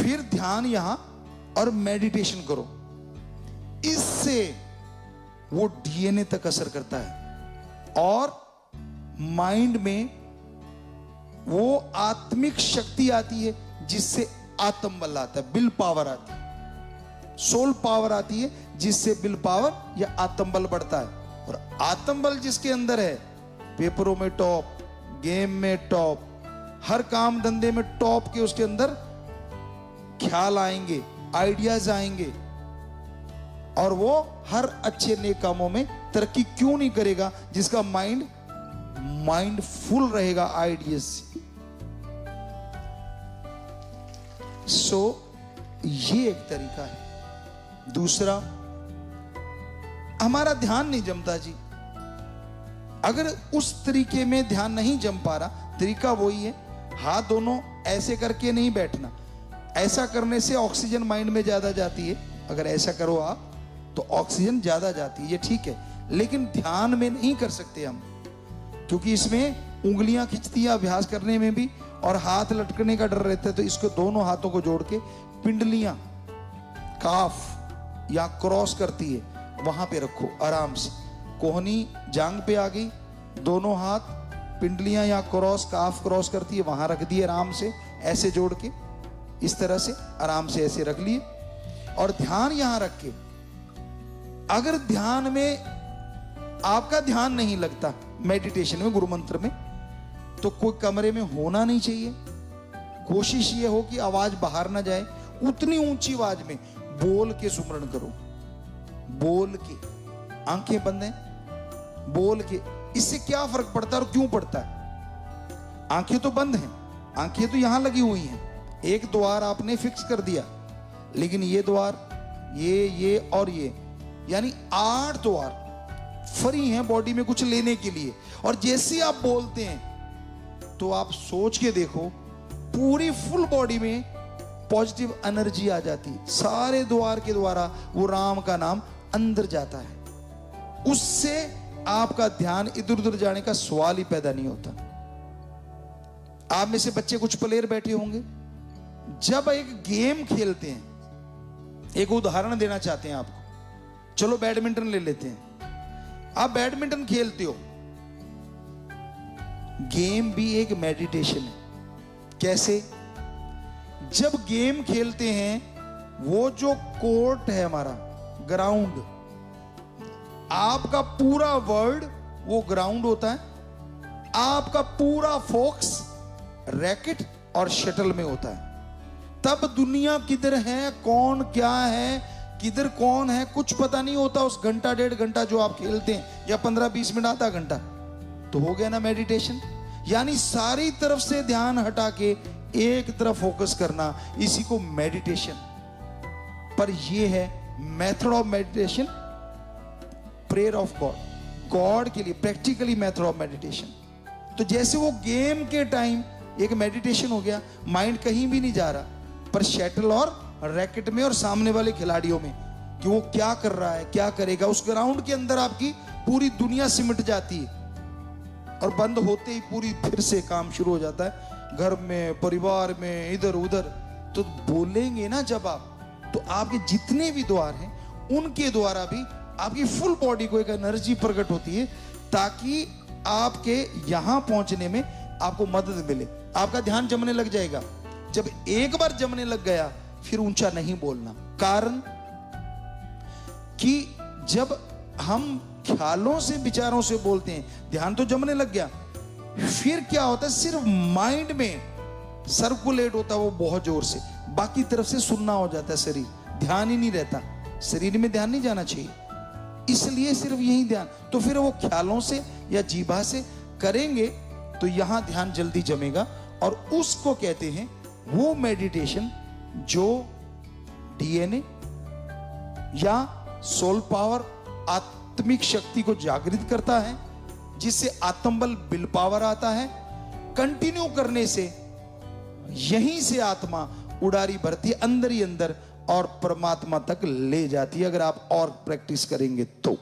फिर ध्यान यहां और मेडिटेशन करो। इससे वो डीएनए तक असर करता है और माइंड में वो आत्मिक शक्ति आती है जिससे आत्म बल आता है, विल पावर आती है, सोल पावर आती है जिससे विल पावर या आत्म बल बढ़ता है। और आत्म बल जिसके अंदर है, पेपरों में टॉप, गेम में टॉप, हर काम धंधे में टॉप के उसके अंदर ख्याल आएंगे, आइडियाज आएंगे और वो हर अच्छे नेक कामों में तरक्की क्यों नहीं करेगा, जिसका माइंड फुल रहेगा आइडियाज से। ये एक तरीका है। दूसरा, हमारा ध्यान नहीं जमता जी। अगर उस तरीके में ध्यान नहीं जम पा रहा, तरीका वही है, हाथ दोनों ऐसे करके नहीं बैठना। ऐसा करने से ऑक्सीजन माइंड में ज्यादा जाती है। अगर ऐसा करो आप तो ऑक्सीजन ज्यादा जाती है, ये ठीक है। लेकिन ध्यान में नहीं कर सकते हम, क्योंकि इसमें उंगलियां खिंचती है अभ्यास करने में भी, और हाथ लटकने का डर रहता है। तो इसको दोनों हाथों को जोड़ के पिंडलियां काफ या क्रॉस करती है, वहां पे रखो आराम से। कोहनी जांग पे आ गई, दोनों हाथ पिंडलियां या काफ क्रॉस करती है, वहां रख दिए आराम से, ऐसे जोड़ के इस तरह से आराम से ऐसे रख लिए। और ध्यान यहां रख के, अगर ध्यान में आपका ध्यान नहीं लगता, मेडिटेशन में, गुरु मंत्र में, तो कोई कमरे में होना नहीं चाहिए। कोशिश ये हो कि आवाज बाहर ना जाए। उतनी ऊंची आवाज में बोल के सुमरण करो, बोल के, आंखें बंद हैं, बोल के। इससे क्या फर्क पड़ता है और क्यों पड़ता है? आंखें तो बंद हैं, आंखें तो यहां लगी हुई हैं, एक द्वार आपने फिक्स कर दिया, लेकिन ये द्वार, ये और ये, यानी 8 द्वार फ्री हैं बॉडी में कुछ लेने के लिए। और जैसे आप बोलते हैं तो आप सोच के देखो, पूरी फुल बॉडी में पॉजिटिव एनर्जी आ जाती है। सारे द्वार के द्वारा वो राम का नाम अंदर जाता है। उससे आपका ध्यान इधर उधर जाने का सवाल ही पैदा नहीं होता। आप में से बच्चे कुछ प्लेयर बैठे होंगे, जब एक गेम खेलते हैं, एक उदाहरण देना चाहते हैं आपको, चलो बैडमिंटन ले लेते हैं। आप बैडमिंटन खेलते हो, गेम भी एक मेडिटेशन है। कैसे? जब गेम खेलते हैं, वो जो कोर्ट है हमारा, ग्राउंड, आपका पूरा वर्ल्ड वो ग्राउंड होता है। आपका पूरा फोकस रैकेट और शटल में होता है। तब दुनिया किधर है, कौन क्या है, किधर कौन है, कुछ पता नहीं होता। उस घंटा 1.5 घंटा जो आप खेलते हैं, या 15-20 मिनट, आधा घंटा, तो हो गया ना मेडिटेशन। यानी सारी तरफ से ध्यान हटा के एक तरफ फोकस करना, इसी को मेडिटेशन। पर यह है method of meditation, prayer of God के लिए प्रैक्टिकली मेथड ऑफ मेडिटेशन। तो जैसे वो गेम के टाइम एक मेडिटेशन हो गया, माइंड कहीं भी नहीं जा रहा, पर शटल और रैकेट में और सामने वाले खिलाड़ियों में, कि वो क्या कर रहा है, क्या करेगा। उस ग्राउंड के अंदर आपकी पूरी दुनिया सिमट जाती है, और बंद होते ही पूरी फिर से काम शुरू हो जाता है, घर में, परिवार में, इधर उधर। तो बोलेंगे ना जब आप, तो आपके जितने भी द्वार हैं, उनके द्वारा भी आपकी फुल बॉडी को एक एनर्जी प्रकट होती है, ताकि आपके यहां पहुंचने में आपको मदद मिले। आपका ध्यान जमने लग जाएगा। जब एक बार जमने लग गया, फिर ऊंचा नहीं बोलना। कारण कि जब हम ख्यालों से, विचारों से बोलते हैं, ध्यान तो जमने लग गया, फिर क्या होता है, सिर्फ माइंड में सर्कुलेट होता है वो बहुत जोर से, बाकी तरफ से सुनना हो जाता है शरीर, ध्यान ही नहीं रहता। शरीर में ध्यान नहीं जाना चाहिए, इसलिए सिर्फ यही ध्यान। तो फिर वो ख्यालों से या जीभा से करेंगे तो यहां ध्यान जल्दी जमेगा, और उसको कहते हैं वो मेडिटेशन जो डीएनए या सोल पावर, आत्मिक शक्ति को जागृत करता है, जिससे आत्मबल, विल पावर आता है। कंटिन्यू करने से यहीं से आत्मा उड़ारी भरती है अंदर ही अंदर, और परमात्मा तक ले जाती है, अगर आप और प्रैक्टिस करेंगे तो।